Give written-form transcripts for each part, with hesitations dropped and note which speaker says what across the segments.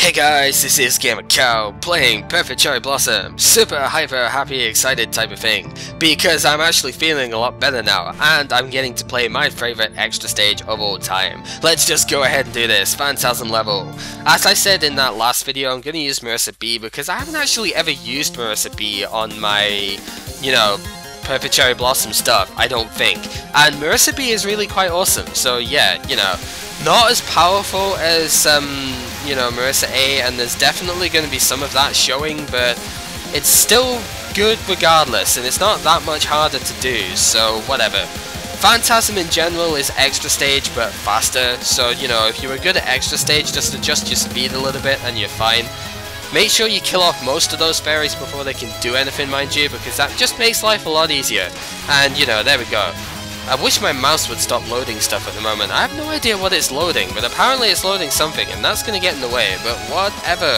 Speaker 1: Hey guys, this is gamercal playing Perfect Cherry Blossom. Super hyper happy excited type of thing. Because I'm actually feeling a lot better now and I'm getting to play my favorite extra stage of all time. Let's just go ahead and do this. Phantasm level. As I said in that last video, I'm going to use Marissa B because I haven't actually ever used Marissa B on my, Perfect Cherry Blossom stuff, I don't think. And Marissa B is really quite awesome. So yeah, not as powerful as Marissa A, and there's definitely going to be some of that showing, but it's still good regardless, and it's not that much harder to do, so whatever. Phantasm in general is extra stage but faster, so if you were good at extra stage, just adjust your speed a little bit and you're fine. Make sure you kill off most of those fairies before they can do anything, mind you, because that just makes life a lot easier. And there we go. I wish my mouse would stop loading stuff at the moment. I have no idea what it's loading, but apparently it's loading something, and that's going to get in the way, but whatever.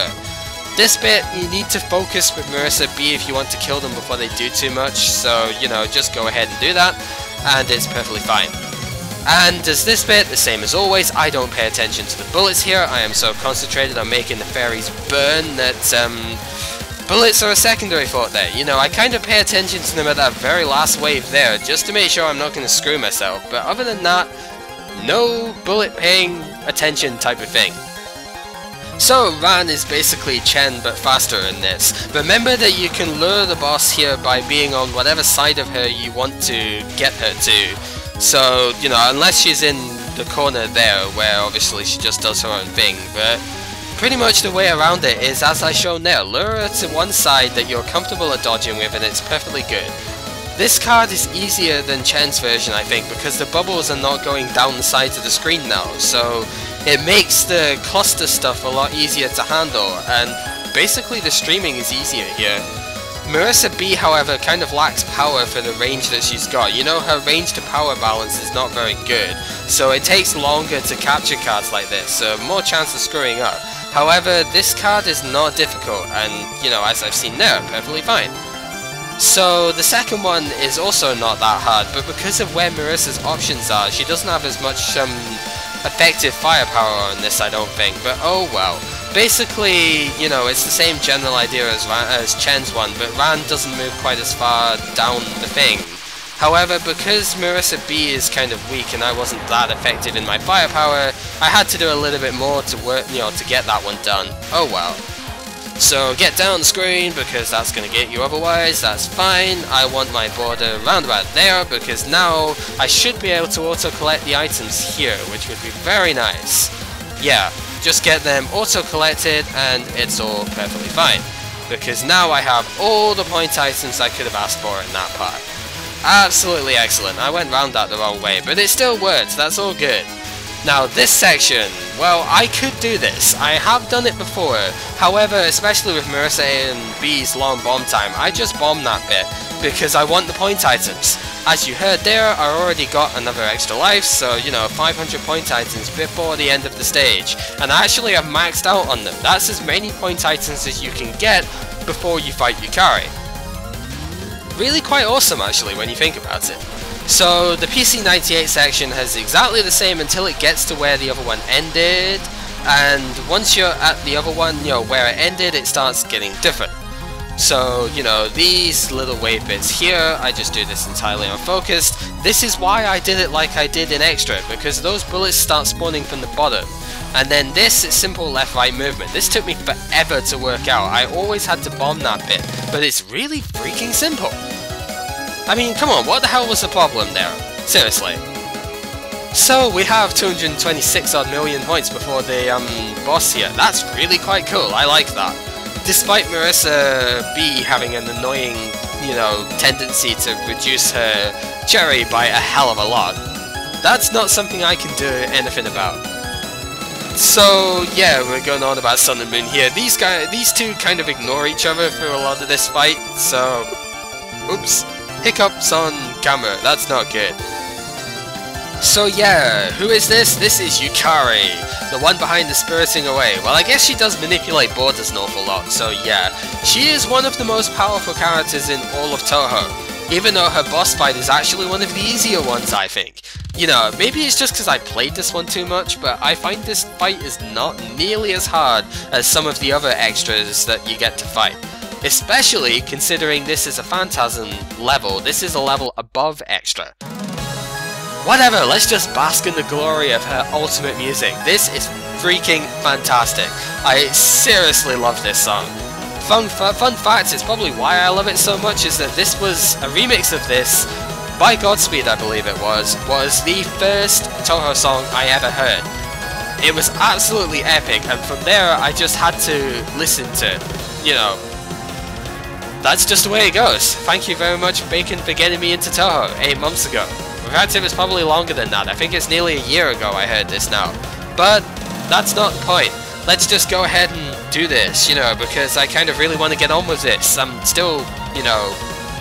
Speaker 1: This bit, you need to focus with Marissa B if you want to kill them before they do too much, so, just go ahead and do that, and it's perfectly fine. And as this bit, the same as always, I don't pay attention to the bullets here. I am so concentrated on making the fairies burn that, bullets are a secondary thought there. I kind of pay attention to them at that very last wave there, just to make sure I'm not going to screw myself, but other than that, no bullet paying attention type of thing. So, Ran is basically Chen but faster in this. Remember that you can lure the boss here by being on whatever side of her you want to get her to. So, unless she's in the corner there, where obviously she just does her own thing, but pretty much the way around it is as I shown there. Lure her to one side that you're comfortable at dodging with and it's perfectly good. This card is easier than Chen's version, I think, because the bubbles are not going down the sides of the screen now, so it makes the cluster stuff a lot easier to handle, and basically the streaming is easier here. Marissa B, however, kind of lacks power for the range that she's got. Her range to power balance is not very good, so it takes longer to capture cards like this, so more chance of screwing up. However, this card is not difficult, and, as I've seen there, perfectly fine. So, the second one is also not that hard, but because of where Marissa's options are, she doesn't have as much, effective firepower on this, I don't think, but oh well. Basically, it's the same general idea as Chen's one, but Ran doesn't move quite as far down the thing. However, because Marissa B is kind of weak and I wasn't that effective in my firepower, I had to do a little bit more to work, to get that one done. Oh well. So get down the screen because that's going to get you otherwise, that's fine. I want my border round about there because now I should be able to auto-collect the items here, which would be very nice. Yeah, just get them auto-collected and it's all perfectly fine. Because now I have all the point items I could have asked for in that part. Absolutely excellent. I went round that the wrong way, but it still works, that's all good. Now this section, well, I could do this. I have done it before. However, especially with Marissa A and B's long bomb time, I just bomb that bit because I want the point items. As you heard there, I already got another extra life, so 500 point items before the end of the stage. And I actually have maxed out on them. That's as many point items as you can get before you fight Yukari. Really quite awesome actually when you think about it. So the PC98 section has exactly the same until it gets to where the other one ended, and once you're at the other one, where it ended, it starts getting different. So, these little wave bits here, I just do this entirely unfocused. This is why I did it like I did in Extra, because those bullets start spawning from the bottom. And then this is simple left-right movement. This took me forever to work out. I always had to bomb that bit, but it's really freaking simple. I mean, come on, what the hell was the problem there? Seriously. So, we have 226 odd million points before the boss here. That's really quite cool, I like that. Despite Marissa B having an annoying, tendency to reduce her cherry by a hell of a lot, that's not something I can do anything about. So, yeah, we're going on about Sun and Moon here. These two kind of ignore each other through a lot of this fight, so... Oops. Hiccups on camera, that's not good. So yeah, who is this? This is Yukari, the one behind the spiriting away. Well, I guess she does manipulate borders an awful lot, so yeah. She is one of the most powerful characters in all of Touhou. even though her boss fight is actually one of the easier ones, I think. You know, maybe it's just because I played this one too much, but I find this fight is not nearly as hard as some of the other extras that you get to fight. Especially considering this is a Phantasm level, this is a level above extra. Whatever, let's just bask in the glory of her ultimate music. This is freaking fantastic. I seriously love this song. Fun fact, it's probably why I love it so much, is that this was a remix of this by Godspeed, I believe it was the first Touhou song I ever heard. It was absolutely epic, and from there I just had to listen to, you know, that's just the way it goes. Thank you very much, Bacon, for getting me into Touhou 8 months ago. In fact, it was probably longer than that. I think it's nearly a year ago I heard this now. But that's not the point. Let's just go ahead and do this, you know, because I kind of really want to get on with this. I'm still, you know,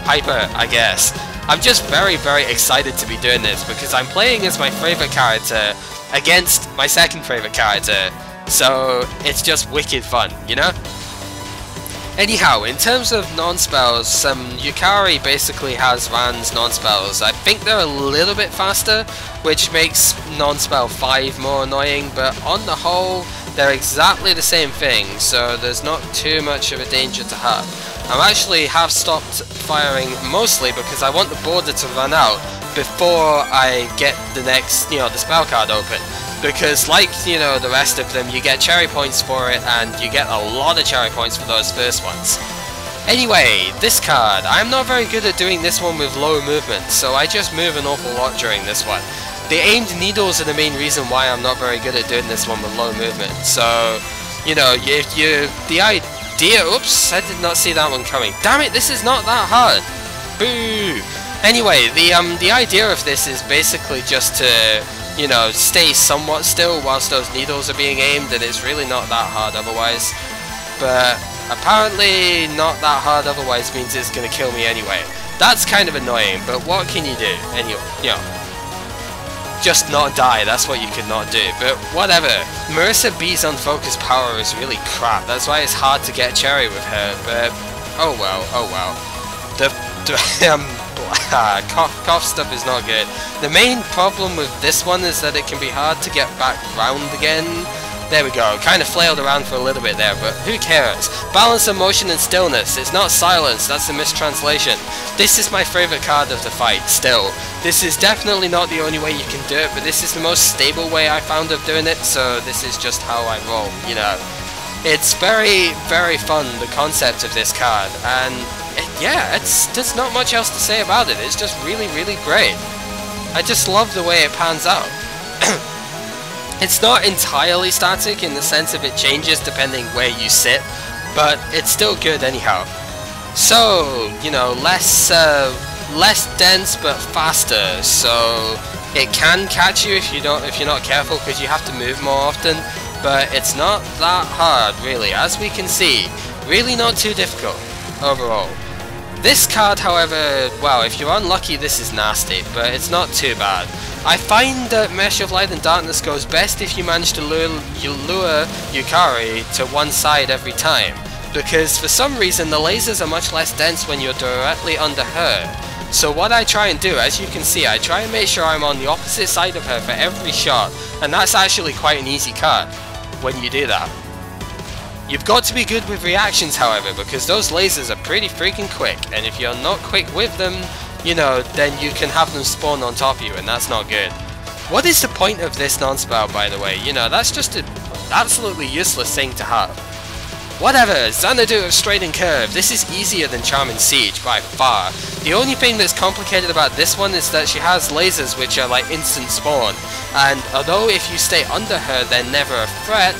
Speaker 1: hyper, I guess. I'm just very, very excited to be doing this because I'm playing as my favourite character against my second favourite character. So it's just wicked fun, you know? Anyhow, in terms of non-spells, Yukari basically has Ran's non-spells. I think they're a little bit faster, which makes non-spell 5 more annoying, but on the whole, they're exactly the same thing, so there's not too much of a danger to have. I actually have stopped firing mostly because I want the border to run out before I get the next, you know, the spell card open. Because like, you know, the rest of them, you get cherry points for it, and you get a lot of cherry points for those first ones. Anyway, this card, I'm not very good at doing this one with low movement, so I just move an awful lot during this one. The aimed needles are the main reason why I'm not very good at doing this one with low movement. So, you know, the idea, oops, I did not see that one coming. Damn it, this is not that hard. Boo! Anyway, the idea of this is basically just to, you know, stay somewhat still whilst those needles are being aimed, and it's really not that hard otherwise. But apparently not that hard otherwise means it's gonna kill me anyway. That's kind of annoying, but what can you do? Anyway, you know, just not die, that's what you could not do. But whatever. Marissa B's unfocused power is really crap, that's why it's hard to get cherry with her, but oh well, oh well. Cough stuff is not good. The main problem with this one is that it can be hard to get back round again. There we go, kind of flailed around for a little bit there, but who cares? Balance of motion and stillness, it's not silence, that's a mistranslation. This is my favourite card of the fight, still. This is definitely not the only way you can do it, but this is the most stable way I found of doing it, so this is just how I roll, you know. It's very, very fun, the concept of this card, and yeah, there's not much else to say about it, it's just really, really great. I just love the way it pans out. It's not entirely static in the sense of it changes depending where you sit, but it's still good anyhow. So, you know, less dense but faster, so it can catch you if you're not careful because you have to move more often, but it's not that hard really, as we can see. Really not too difficult overall. This card, however, well, if you're unlucky, this is nasty, but it's not too bad. I find that Mesh of Light and Darkness goes best if you manage to lure Yukari to one side every time, because for some reason the lasers are much less dense when you're directly under her. So what I try and do, as you can see, I try and make sure I'm on the opposite side of her for every shot, and that's actually quite an easy card when you do that. You've got to be good with reactions, however, because those lasers are pretty freaking quick, and if you're not quick with them, you know, then you can have them spawn on top of you, and that's not good. What is the point of this non-spell, by the way? You know, that's just an absolutely useless thing to have. Whatever, Xanadu of Straight and Curve. This is easier than Charm and Siege, by far. The only thing that's complicated about this one is that she has lasers which are like instant spawn, and although if you stay under her they're never a threat,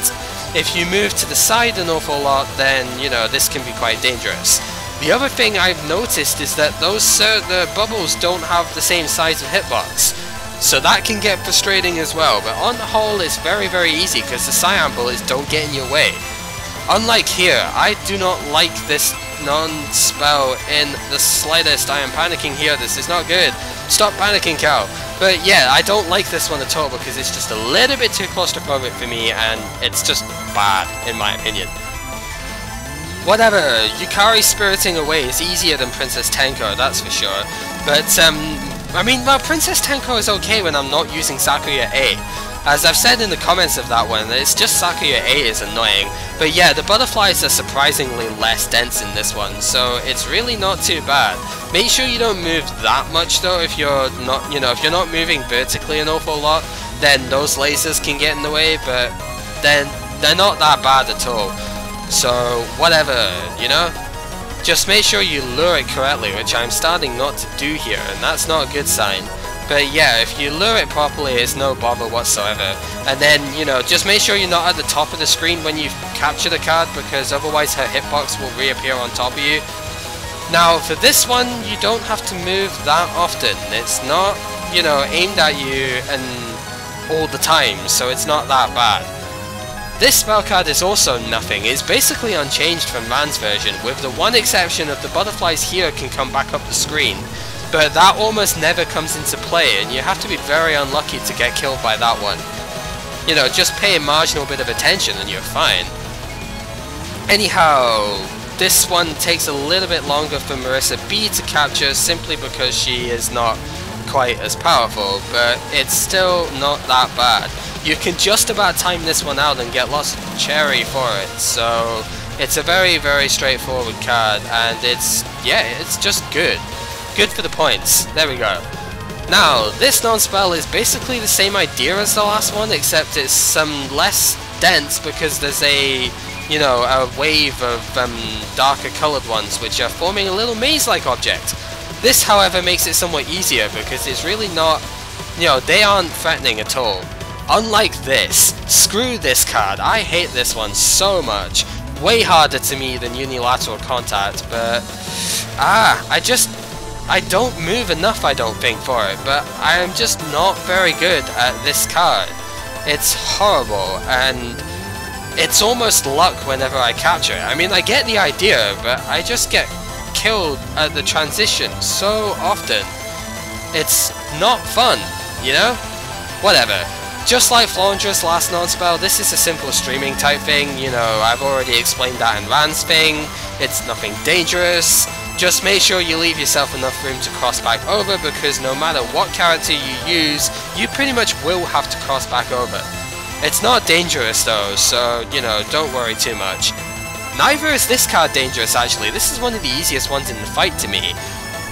Speaker 1: if you move to the side an awful lot, then, you know, this can be quite dangerous. The other thing I've noticed is that the bubbles don't have the same size of hitbox, so that can get frustrating as well, but on the whole it's very, very easy because the cyan bullets don't get in your way. Unlike here, I do not like this non-spell in the slightest. I am panicking here, this is not good. Stop panicking, Cal. But yeah, I don't like this one at all because it's just a little bit too claustrophobic for me and it's just bad, in my opinion. whatever, Yukari spiriting away is easier than Princess Tenko, that's for sure. But, I mean, well, Princess Tenko is okay when I'm not using Sakuya A. As I've said in the comments of that one, it's just Sakuya A is annoying. But yeah, the butterflies are surprisingly less dense in this one, so it's really not too bad. Make sure you don't move that much though. If you're not, if you're not moving vertically an awful lot, then those lasers can get in the way, but then they're not that bad at all. So whatever, just make sure you lure it correctly, which I'm starting not to do here, and that's not a good sign. But yeah, if you lure it properly, it's no bother whatsoever. And then, just make sure you're not at the top of the screen when you capture the card, because otherwise her hitbox will reappear on top of you. Now, for this one, you don't have to move that often. It's not, aimed at you and all the time, so it's not that bad. This spell card is also nothing. It's basically unchanged from Ran's version, with the one exception of the butterflies here can come back up the screen. But that almost never comes into play, and you have to be very unlucky to get killed by that one. Just pay a marginal bit of attention and you're fine. Anyhow, this one takes a little bit longer for Marissa B to capture simply because she is not quite as powerful, but it's still not that bad. You can just about time this one out and get lots of cherry for it, so it's a very, very straightforward card, and it's just good. Good for the points. There we go. Now, this non-spell is basically the same idea as the last one, except it's some less dense because there's a wave of darker coloured ones which are forming a little maze-like object. This, however, makes it somewhat easier because it's really not, they aren't threatening at all. Unlike this, screw this card. I hate this one so much. Way harder to me than unilateral contact, but I don't move enough, I don't think, for it, but I am just not very good at this card. It's horrible, and it's almost luck whenever I capture it. I mean, I get the idea, but I just get killed at the transition so often. It's not fun, Whatever. Just like Flaundra's last non-spell, this is a simple streaming type thing, I've already explained that in Ran's thing. It's nothing dangerous. Just make sure you leave yourself enough room to cross back over, because no matter what character you use, you pretty much will have to cross back over. It's not dangerous though, so, don't worry too much. Neither is this card dangerous actually. This is one of the easiest ones in the fight to me.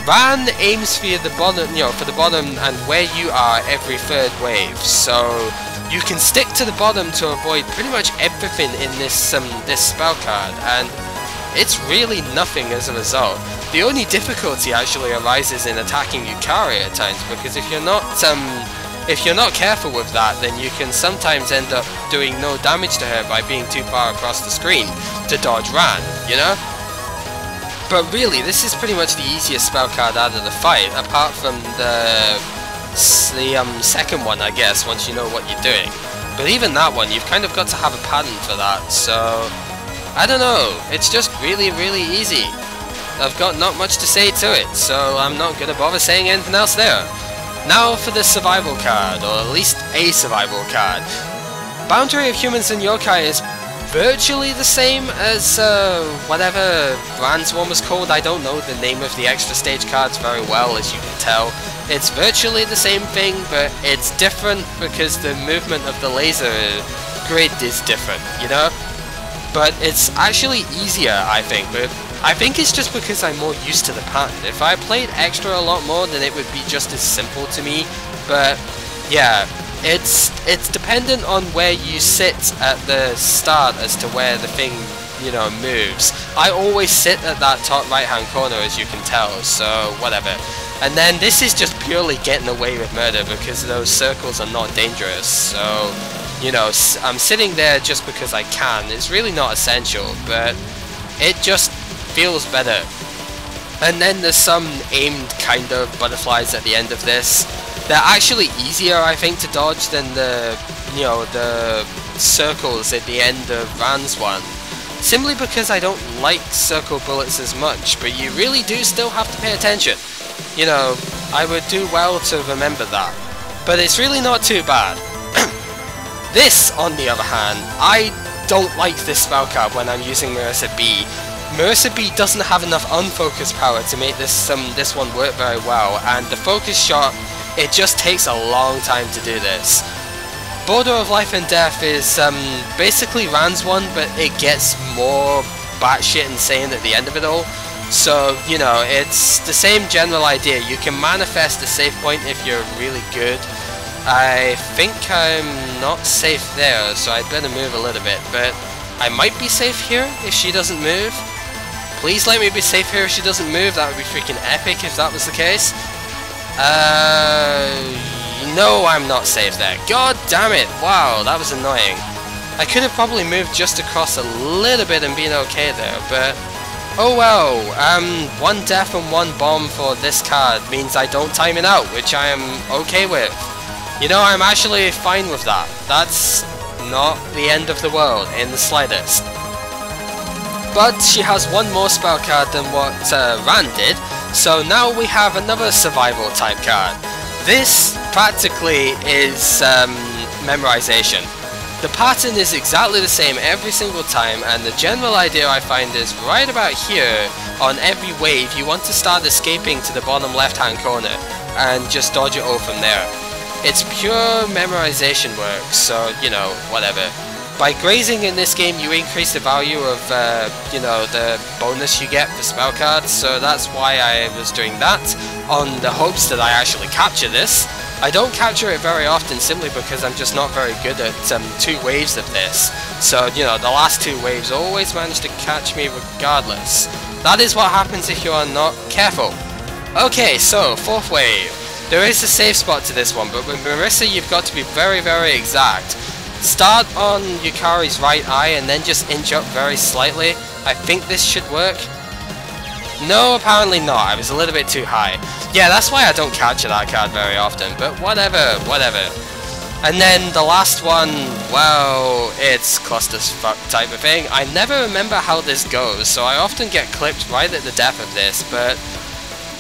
Speaker 1: Ran aims for the bottom, for the bottom and where you are every third wave, so you can stick to the bottom to avoid pretty much everything in this spell card, and it's really nothing as a result. The only difficulty actually arises in attacking Yukari at times, because if you're not careful with that, then you can sometimes end up doing no damage to her by being too far across the screen to dodge Ran, But really, this is pretty much the easiest spell card out of the fight, apart from the second one, I guess, once you know what you're doing. But even that one, you've kind of got to have a pattern for that, so I don't know, it's just really, really easy. I've got not much to say to it, so I'm not going to bother saying anything else there. Now for the survival card, or at least a survival card. Boundary of Humans and Yokai is virtually the same as whatever Ran's one was called. I don't know the name of the extra stage cards very well, as you can tell. It's virtually the same thing, but it's different because the movement of the laser grid is different, But it's actually easier, I think, but I think it's just because I'm more used to the pattern. If I played extra a lot more, then it would be just as simple to me, but yeah. It's dependent on where you sit at the start as to where the thing, moves. I always sit at that top right hand corner, as you can tell, so whatever. And then this is just purely getting away with murder because those circles are not dangerous, so, I'm sitting there just because I can. It's really not essential, but it just feels better. And then there's some aimed kind of butterflies at the end of this. They're actually easier, I think, to dodge than the circles at the end of Ran's one. Simply because I don't like circle bullets as much, but you really do still have to pay attention. I would do well to remember that. But it's really not too bad. This, on the other hand, I don't like this spell card when I'm using Marissa B. Marissa B doesn't have enough unfocus power to make this one work very well, and the focus shot, it just takes a long time to do this. Border of Life and Death is basically Rand's one, but it gets more batshit insane at the end of it all. So, you know, it's the same general idea. You can manifest a save point if you're really good. I think I'm not safe there, so I'd better move a little bit, but I might be safe here if she doesn't move. Please let me be safe here if she doesn't move. That would be freaking epic if that was the case. No, I'm not safe there. God damn it! Wow, that was annoying. I could have probably moved just across a little bit and been okay there, but oh well. One death and one bomb for this card means I don't time it out, which I am okay with. You know, I'm actually fine with that. That's not the end of the world in the slightest. But she has one more spell card than what Rand did, so now we have another survival type card. This practically is memorization. The pattern is exactly the same every single time, and the general idea I find is right about here. On every wave you want to start escaping to the bottom left hand corner and just dodge it all from there. It's pure memorization work, so you know, whatever. By grazing in this game you increase the value of you know, the bonus you get for spell cards, so that's why I was doing that, on the hopes that I actually capture this. I don't capture it very often simply because I'm just not very good at 2 waves of this. So, you know, the last 2 waves always manage to catch me regardless. That is what happens if you are not careful. Okay, so, 4th wave. There is a safe spot to this one, but with Marissa you've got to be very, very exact. Start on Yukari's right eye and then just inch up very slightly. I think this should work. No, apparently not. I was a little bit too high. Yeah, that's why I don't capture that card very often, but whatever, whatever. And then the last one, well, it's clusterfuck type of thing. I never remember how this goes, so I often get clipped right at the death of this, but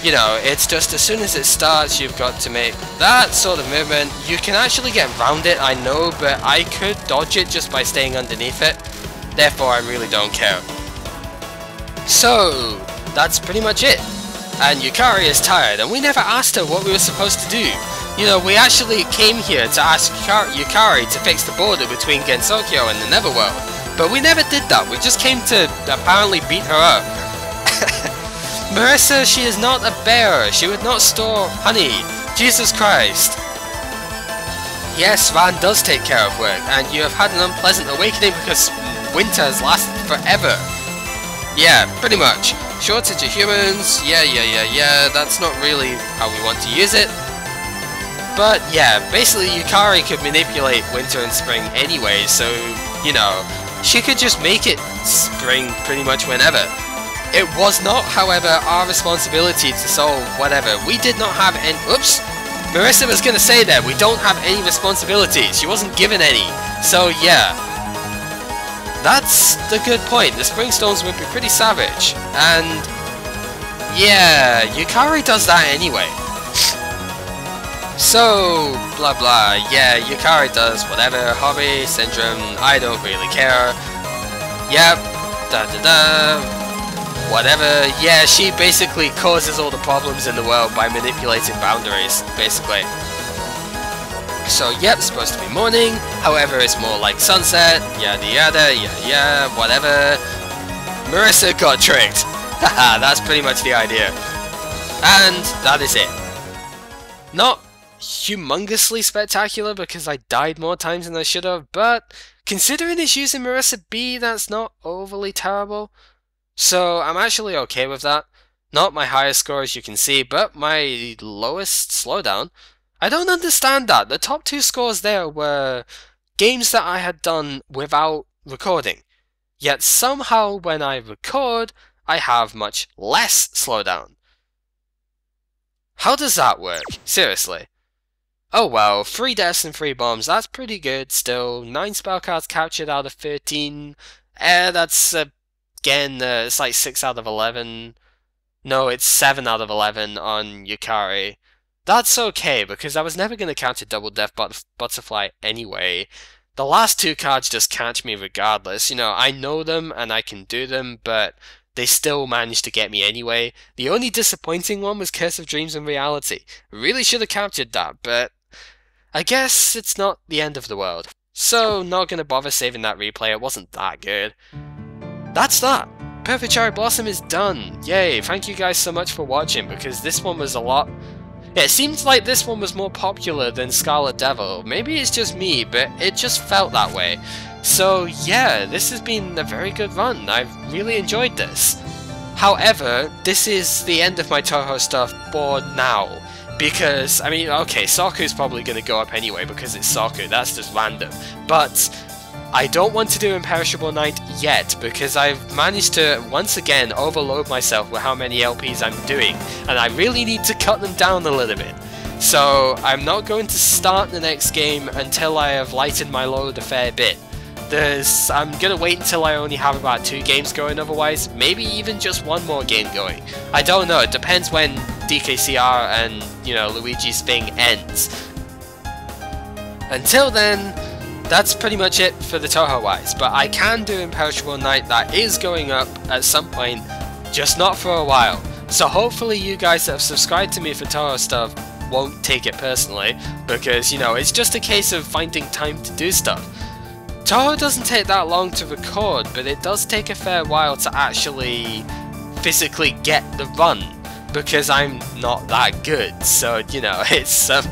Speaker 1: you know, it's just as soon as it starts you've got to make that sort of movement. You can actually get around it, I know, but I could dodge it just by staying underneath it. Therefore, I really don't care. So, that's pretty much it. And Yukari is tired, and we never asked her what we were supposed to do. You know, we actually came here to ask Yukari to fix the border between Gensokyo and the Netherworld. But we never did that, we just came to apparently beat her up. Marissa, she is not a bear. She would not store honey. Jesus Christ. Yes, Rand does take care of work, and you have had an unpleasant awakening because winter has lasted forever. Yeah, pretty much. Shortage of humans, yeah, that's not really how we want to use it. But yeah, basically Yukari could manipulate winter and spring anyway, so, you know, she could just make it spring pretty much whenever. It was not, however, our responsibility to solve whatever. We did not have any— oops! Marissa was gonna say that, we don't have any responsibilities. She wasn't given any. So yeah. That's the good point. The spring storms would be pretty savage. And yeah, Yukari does that anyway. So, blah blah. Yeah, Yukari does whatever. Hobby, syndrome, I don't really care. Yep. Da da da. Whatever, yeah, she basically causes all the problems in the world by manipulating boundaries, basically. So, yep, supposed to be morning, however, it's more like sunset, yada yada, yeah, whatever. Marissa got tricked. Haha, that's pretty much the idea. And that is it. Not humongously spectacular because I died more times than I should have, but considering it's using Marissa B, that's not overly terrible. So I'm actually okay with that. Not my highest score as you can see, but my lowest slowdown. I don't understand that. The top 2 scores there were games that I had done without recording. Yet somehow when I record, I have much less slowdown. How does that work? Seriously. Oh well, 3 deaths and 3 bombs, that's pretty good still. 9 spell cards captured out of 13. That's again, it's like 6 out of 11. No, it's 7 out of 11 on Yukari. That's okay, because I was never going to count a double death butterfly anyway. The last 2 cards just catch me regardless. You know, I know them and I can do them, but they still managed to get me anyway. The only disappointing one was Curse of Dreams and Reality. Really should have captured that, but I guess it's not the end of the world. So, not gonna bother saving that replay, it wasn't that good. That's that! Perfect Cherry Blossom is done! Yay, thank you guys so much for watching, because this one was a lot... It seems like this one was more popular than Scarlet Devil. Maybe it's just me, but it just felt that way. So yeah, this has been a very good run. I've really enjoyed this. However, this is the end of my Touhou stuff for now. Because, I mean, okay, Saku's probably going to go up anyway because it's Saku, that's just random. But I don't want to do Imperishable Night yet because I've managed to once again overload myself with how many LPs I'm doing, and I really need to cut them down a little bit. So I'm not going to start the next game until I have lightened my load a fair bit. I'm gonna wait until I only have about 2 games going otherwise, maybe even just 1 more game going. I don't know, it depends when DKCR and, you know, Luigi's thing ends. Until then, that's pretty much it for the Touhou wise, but I can do Imperishable Night, that is going up at some point, just not for a while. So hopefully you guys that have subscribed to me for Touhou stuff won't take it personally, because, you know, it's just a case of finding time to do stuff. Touhou doesn't take that long to record, but it does take a fair while to actually physically get the run, because I'm not that good, so, you know, it's, well,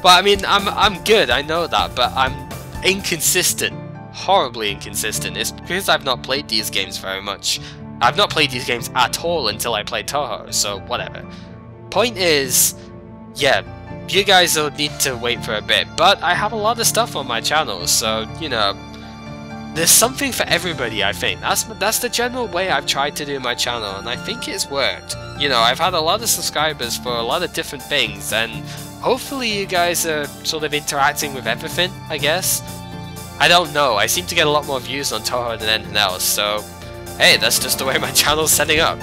Speaker 1: I mean, I'm good, I know that, but I'm inconsistent, horribly inconsistent. It's because I've not played these games very much. I've not played these games at all until I played Touhou, so whatever. Point is, yeah, you guys will need to wait for a bit, but I have a lot of stuff on my channel, so, you know, there's something for everybody, I think. That's the general way I've tried to do my channel, and I think it's worked. You know, I've had a lot of subscribers for a lot of different things, and hopefully you guys are sort of interacting with everything, I guess. I don't know, I seem to get a lot more views on Touhou than anything else, so hey, that's just the way my channel's setting up.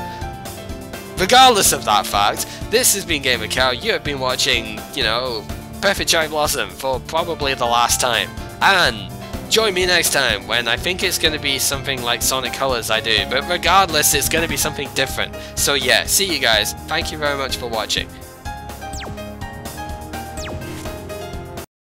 Speaker 1: Regardless of that fact, this has been gamercal. You have been watching, you know, Perfect Cherry Blossom for probably the last time, and join me next time when I think it's going to be something like Sonic Colors I do, but regardless, it's going to be something different. So yeah, see you guys. Thank you very much for watching.